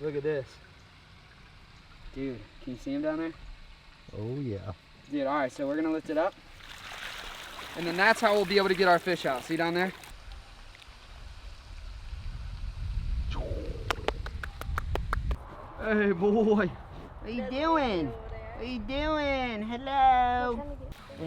Look at this. Dude, can you see him down there? Oh yeah. Dude, all right, so we're gonna lift it up. And then that's how we'll be able to get our fish out. See down there? Hey, boy. What are you doing? What are you doing? Hello.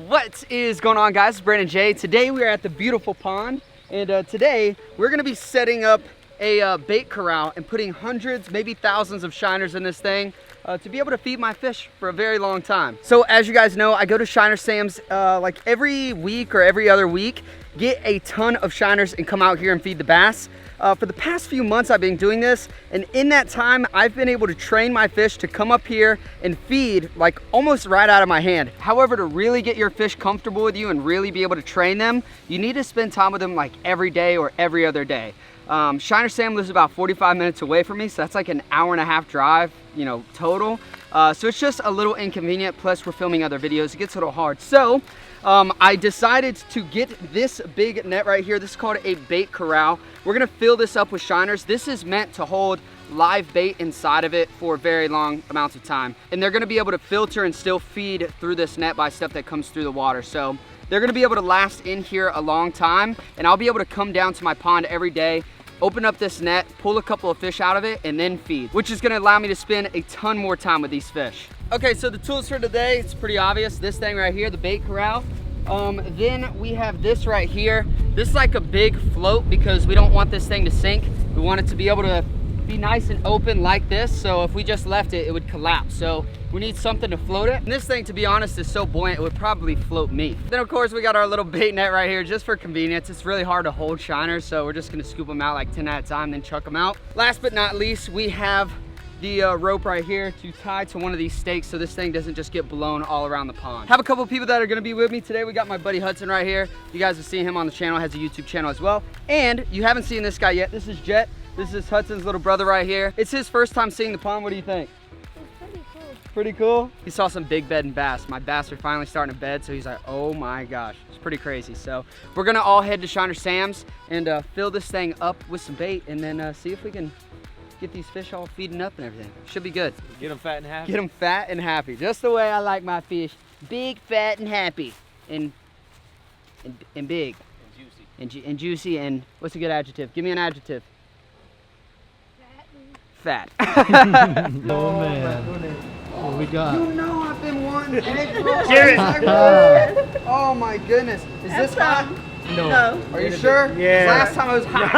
What is going on, guys? It's Brandon J. Today we are at the beautiful pond, and today we're gonna be setting up a bait corral and putting hundreds, maybe thousands of shiners in this thing to be able to feed my fish for a very long time. So as you guys know, I go to Shiner Sam's like every week or every other week, get a ton of shiners and come out here and feed the bass. For the past few months I've been doing this, and in that time I've been able to train my fish to come up here and feed like almost right out of my hand. However, to really get your fish comfortable with you and really be able to train them, you need to spend time with them like every day or every other day. Shiner Sam lives about 45 minutes away from me, so that's like an hour-and-a-half drive, you know, total. So it's just a little inconvenient, plus we're filming other videos. It gets a little hard. So I decided to get this big net right here. This is called a bait corral. We're gonna fill this up with shiners. This is meant to hold live bait inside of it for very long amounts of time. And they're gonna be able to filter and still feed through this net by stuff that comes through the water. So they're gonna be able to last in here a long time, and I'll be able to come down to my pond every day, open up this net, pull a couple of fish out of it, and then feed, which is gonna allow me to spend a ton more time with these fish. Okay, so the tools for today, it's pretty obvious. This thing right here, the bait corral. Then we have this right here. This is like a big float because we don't want this thing to sink. We want it to be able to be nice and open like this, so if we just left it, it would collapse. So we need something to float it. And this thing, to be honest, is so buoyant, it would probably float me. Then of course we got our little bait net right here just for convenience. It's really hard to hold shiners, so we're just gonna scoop them out like 10 at a time, then chuck them out. Last but not least, we have the rope right here to tie to one of these stakes so this thing doesn't just get blown all around the pond. Have a couple of people that are gonna be with me today. We got my buddy Hudson right here. You guys have seen him on the channel, has a YouTube channel as well. And you haven't seen this guy yet. This is Jet. This is Hudson's little brother right here. It's his first time seeing the pond. What do you think? It's pretty cool. Pretty cool? He saw some big bedding bass. My bass are finally starting to bed, so he's like, oh my gosh. It's pretty crazy. So we're gonna all head to Shiner Sam's and fill this thing up with some bait, and then see if we can get these fish all feeding up and everything. Should be good. Get them fat and happy. Get them fat and happy. Just the way I like my fish. Big, fat, and happy. And big. And juicy. And juicy, and what's a good adjective? Give me an adjective. Fat. Oh man. What we got? You know I've been wanting egg rolls. Cheers. Oh my goodness. Is this hot? No. Are you sure? Yeah. Last time it was hot.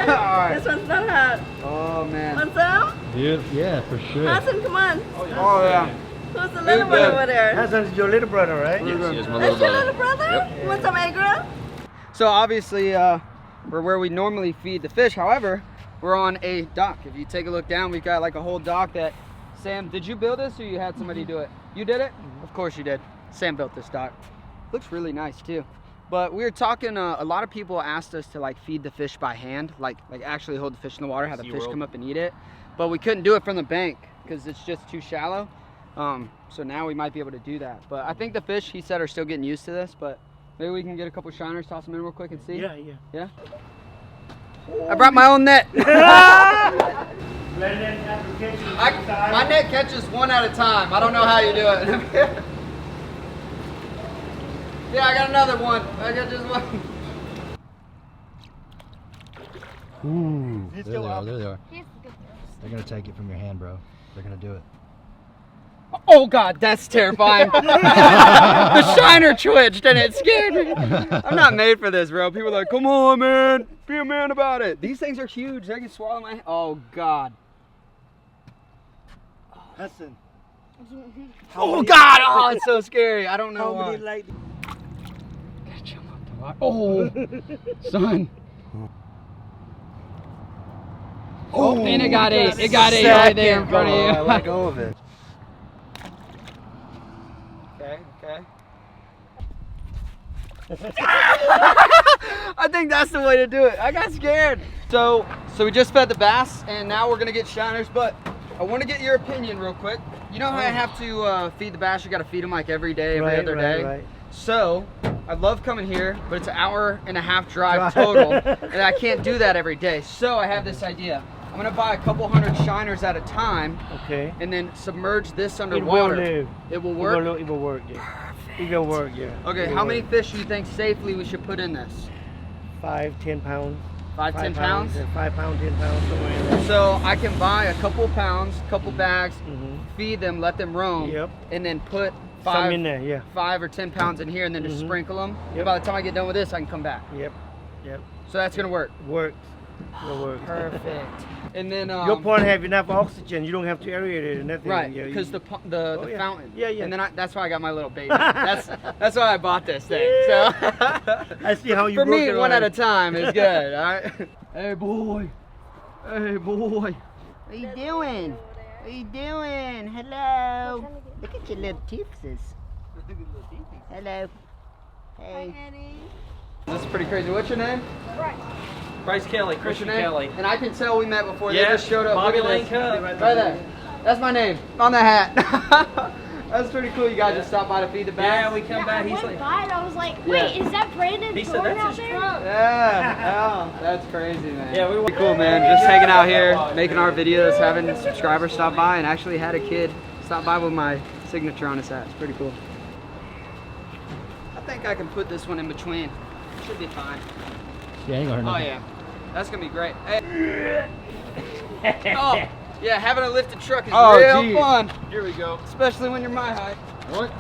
Alright. This one's not hot. Oh man. Want some? Dude, yeah, for sure. Hudson, come on. Oh yeah. Who's the little one over there? Hasson's your little brother, right? Yes, Yes, my That's your little brother? Yep. You want some egg roll? So obviously we're where we normally feed the fish. However, we're on a dock. If you take a look down, we've got like a whole dock that, Sam, did you build this or you had somebody do it? You did it? Of course you did. Sam built this dock. Looks really nice too. But we were talking, a lot of people asked us to like feed the fish by hand, like actually hold the fish in the water, have the fish come up and eat it. But we couldn't do it from the bank because it's just too shallow. So now we might be able to do that. But I think the fish, he said, are still getting used to this, but maybe we can get a couple shiners, toss them in real quick and see. Yeah. Yeah? I brought my own net. My net catches one at a time. I don't know how you do it. Yeah, I got another one. I got just one. Ooh, there It's they still are, up. there they are. They're gonna take it from your hand, bro. They're gonna do it. Oh God, that's terrifying. The shiner twitched and it scared me. I'm not made for this, bro. People are like, come on, man. Be a man about it. These things are huge. They can swallow my hand. Oh God. Hudson. Oh God. Oh, it's so scary. I don't know How why. many like? Oh, son. Oh, and it got eight. It got eight right there in front of you. Let go of it. Okay. I think that's the way to do it. I got scared. So we just fed the bass, and now we're gonna get shiners. But I want to get your opinion real quick. You know how I have to feed the bass? You got to feed them like every day, every other day. Right. So I love coming here, but it's an hour-and-a-half drive total, and I can't do that every day. So I have this idea. I'm gonna buy a couple hundred shiners at a time, Okay. and then submerge this It will underwater. live. It will work? It will work, yeah. It will work, yeah. Okay, It will how many work. fish do you think safely we should put in this? 5, 10 pounds. 5, 10 pounds? Yeah, 5 pounds, 10 pounds, somewhere in there. So I can buy a couple pounds, couple bags, Mm-hmm. feed them, let them roam, Yep. and then put Some in there, yeah. 5 or 10 pounds in here, and then just Mhm. sprinkle them. Yep. By the time I get done with this, I can come back. Yep. Yep. So that's gonna work. Works. Will work. Perfect. And then Your pond have enough oxygen. You don't have to aerate it or nothing. right, Yeah, because you- the Oh, yeah. fountain. Yeah, yeah. And then that's why I got my little baby. that's why I bought this thing. So I see how you for broke me, it one at right. a time is good. All right. Hey boy. Hey boy. What are you doing? What are you doing? Hello. Look at your little teethses. Hello. Hey. This is pretty crazy. What's your name? Bryce Kelly, What's your Christian name? Kelly. And I can tell we met before. Yeah, They just showed up. Bobby Look at Lane this. Cup. Right there. That's my name on the hat. That's pretty cool. You guys just stopped by to feed the bass. Yeah, we come back. I He's went like, by and I was like, wait, Yeah. is that Brandon he said Thorne that's out his there? truck. Yeah, oh, that's crazy, man. Yeah, we were Pretty cool, man. Just hanging out here, making our videos, having subscribers stop by, and actually had a kid stop by with my signature on his hat. It's pretty cool. I think I can put this one in between. Should be fine. Yeah, ain't gonna hurt Oh nothing. yeah, that's gonna be great. Hey. Oh, yeah, having a lifted truck is real geez. fun, Here we go. especially when you're my height. What?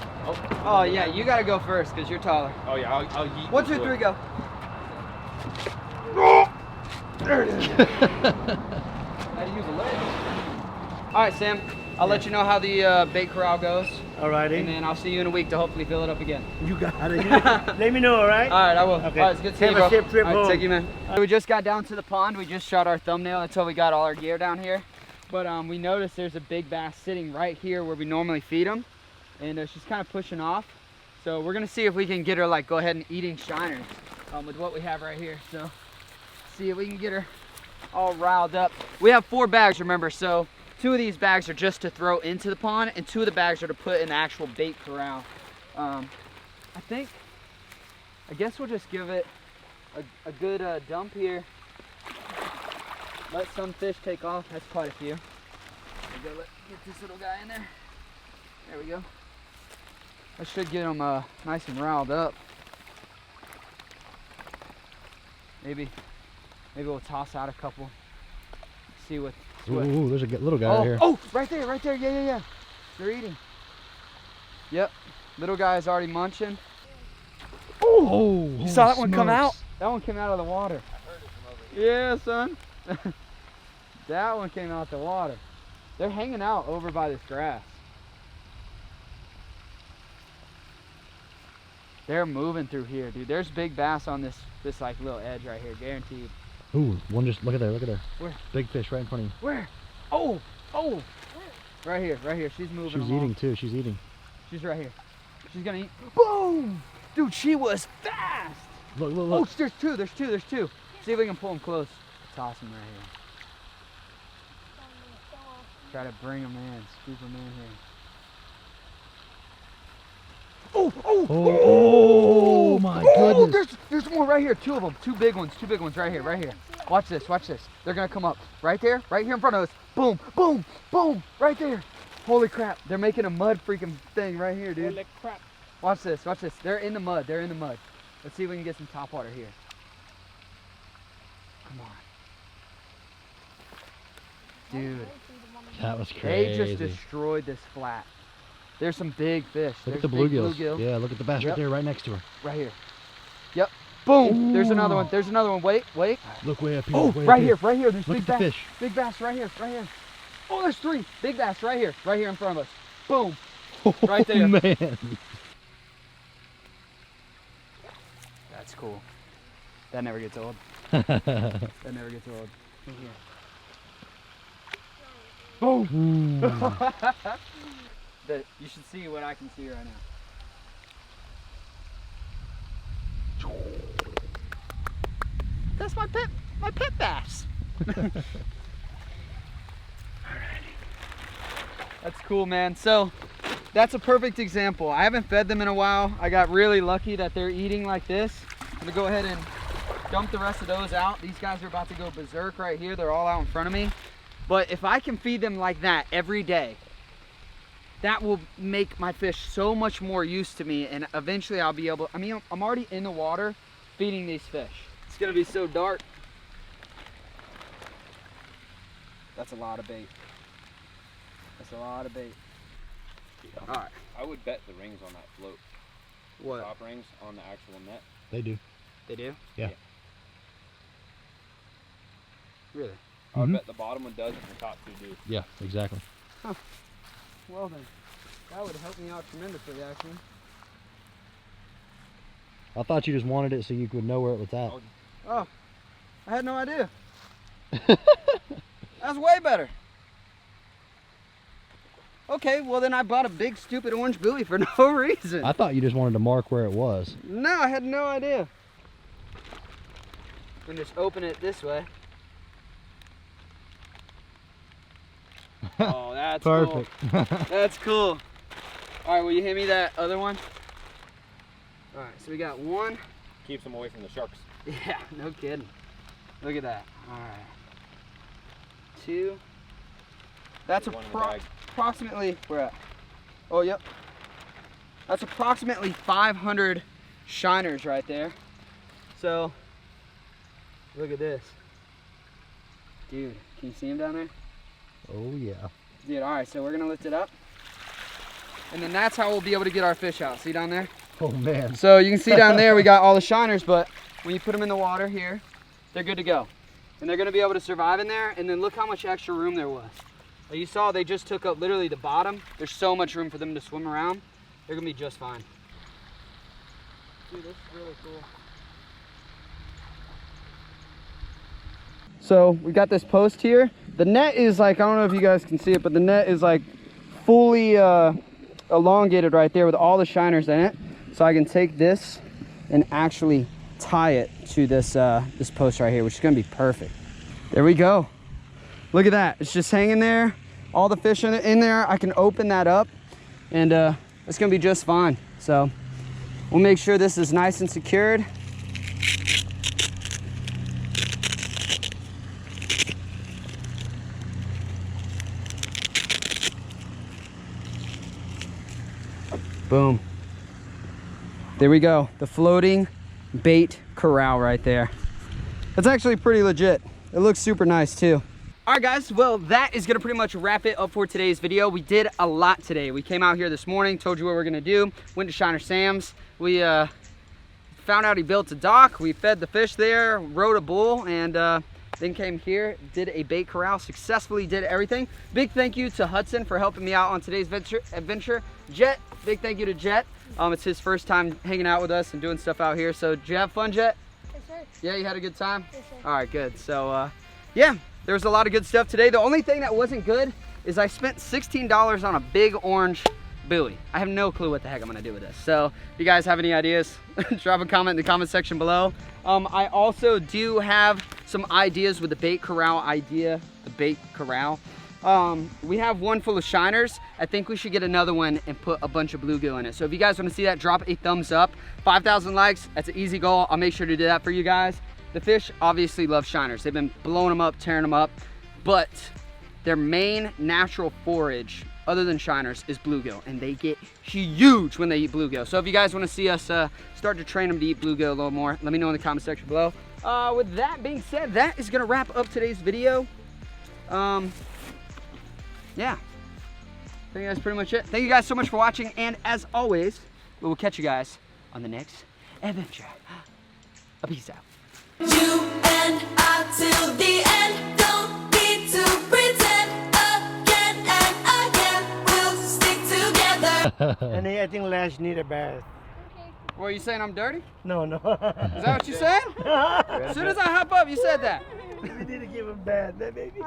Oh yeah, you gotta go first because you're taller. Oh yeah, I'll yeet 1, this 2, way. 3, go. There it is. Had to use a leg. All right, Sam. I'll let you know how the bait corral goes, Alrighty. and then I'll see you in a week to hopefully fill it up again. You got it. Let me know, all right? All right, I will. Okay. All right, it's good to see Have you, bro. a safe trip All right, home. take you, man. We just got down to the pond. We just shot our thumbnail until we got all our gear down here. But we noticed there's a big bass sitting right here where we normally feed them, and she's kind of pushing off. So we're gonna see if we can get her like go ahead and eating shiners with what we have right here. So see if we can get her all riled up. We have 4 bags, remember, so 2 of these bags are just to throw into the pond, and 2 of the bags are to put in the actual bait corral. I guess we'll just give it a good dump here. Let some fish take off. That's quite a few. There we go. Get this little guy in there. There we go. I should get him nice and riled up. Maybe we'll toss out a couple. See what. Ooh, there's a little guy right here. Oh, right there, right there. Yeah. They're eating. Yep. Little guy is already munching. Oh, You saw that one come out? That one came out of the water. Yeah, son. That one came out the water. They're hanging out over by this grass. They're moving through here, dude. There's big bass on this like little edge right here, guaranteed. Ooh, one just, look at there. Where? Big fish right in front of you. Where? Oh. Right here. She's moving She's along. eating too, she's eating. She's right here. She's gonna eat. Boom! Dude, she was fast. Look. Oh, there's two. See if we can pull them close. Toss them right here. Try to bring them in, scoop them in here. Oh my goodness. There's more right here. 2 of them. 2 big ones right here. Watch this. They're gonna come up right here in front of us. Boom, boom, boom, right there. Holy crap, they're making a mud freaking thing right here, dude. Holy crap. Watch this. They're in the mud. Let's see if we can get some top water here. Come on. Dude, That was crazy. they just destroyed this flat. There's some big fish. Look at There's the big bluegills. Yeah, look at the bass Yep. right there, right next to her. Right here. Yep. Boom. There's another one. Wait. Look way up here. Oh, way up right here. There's Look big at the bass. fish. Big bass right here. Oh, there's 3 big bass right here in front of us. Boom. Right there. Oh, man. That's cool. That never gets old. Ooh. Right here. Boom. You should see what I can see right now. That's my pet bass. That's cool, man. So that's a perfect example. I haven't fed them in a while. I got really lucky that they're eating like this. I'm gonna go ahead and dump the rest of those out. These guys are about to go berserk right here. They're all out in front of me. But if I can feed them like that every day, that will make my fish so much more used to me, and eventually I'll be able, I mean, I'm already in the water feeding these fish. It's gonna be so dark. That's a lot of bait. That's a lot of bait. All right. I would bet the rings on that float. What? Top rings on the actual net. They do. They do? Yeah. Really? I would bet the bottom one does and the top two do. Yeah, exactly. Well then, that would help me out tremendously actually. I thought you just wanted it so you could know where it was at. Oh, I had no idea. That's way better. Okay, well then I bought a big stupid orange buoy for no reason. I thought you just wanted to mark where it was. No, I had no idea. And just open it this way. Oh, that's Perfect. cool. That's cool. All right, will you hand me that other one? All right, so we got one. Keeps them away from the sharks. Yeah, no kidding. Look at that. All right. Two. That's One in the bag. approximately, where at? Oh, yep. That's approximately 500 shiners right there. So, look at this. Dude, can you see him down there? Oh yeah. Dude, all right, so we're gonna lift it up. And then that's how we'll be able to get our fish out. See down there? Oh man. So you can see down there we got all the shiners, but when you put them in the water here, they're good to go. And they're gonna be able to survive in there, and then look how much extra room there was. Like you saw, they just took up literally the bottom. There's so much room for them to swim around. They're gonna be just fine. Dude, this is really cool. So we got this post here. The net is like, I don't know if you guys can see it, but the net is like fully elongated right there with all the shiners in it. So I can take this and actually tie it to this this post right here, which is gonna be perfect. There we go. Look at that, it's just hanging there. All the fish in there, I can open that up and it's gonna be just fine. So we'll make sure this is nice and secured. Boom. There we go. The floating bait corral right there. That's actually pretty legit. It looks super nice too. All right guys, well that is gonna pretty much wrap it up for today's video. We did a lot today. We came out here this morning, told you what we're gonna do, went to Shiner Sam's. We found out he built a dock, we fed the fish there, rode a bull, and then came here, did a bait corral, successfully did everything. Big thank you to Hudson for helping me out on today's adventure. Jet, big thank you to Jet. It's his first time hanging out with us and doing stuff out here. So did you have fun, Jet? Yes, sir. Yeah, you had a good time? Yes, sir. All right, good. So yeah, there was a lot of good stuff today. The only thing that wasn't good is I spent $16 on a big orange buoy. I have no clue what the heck I'm gonna do with this. So if you guys have any ideas, drop a comment in the comment section below. I also do have some ideas with the bait corral idea, the bait corral. We have one full of shiners. I think we should get another one and put a bunch of bluegill in it. So if you guys want to see that, drop a thumbs up. 5,000 likes, that's an easy goal. I'll make sure to do that for you guys. The fish obviously love shiners. They've been blowing them up, tearing them up, but their main natural forage other than shiners is bluegill, and they get huge when they eat bluegill. So if you guys want to see us start to train them to eat bluegill a little more, let me know in the comment section below. With that being said, that is gonna wrap up today's video. Yeah, I think that's pretty much it. Thank you guys so much for watching, and as always, we will catch you guys on the next adventure. A peace out. You and I till the end, don't need to pretend again and again, we'll stick together. And I think Lash need a bath. What, are you saying I'm dirty? No, no. Is that what you said? As soon as I hop up, you said that. We need to give him a bath, baby.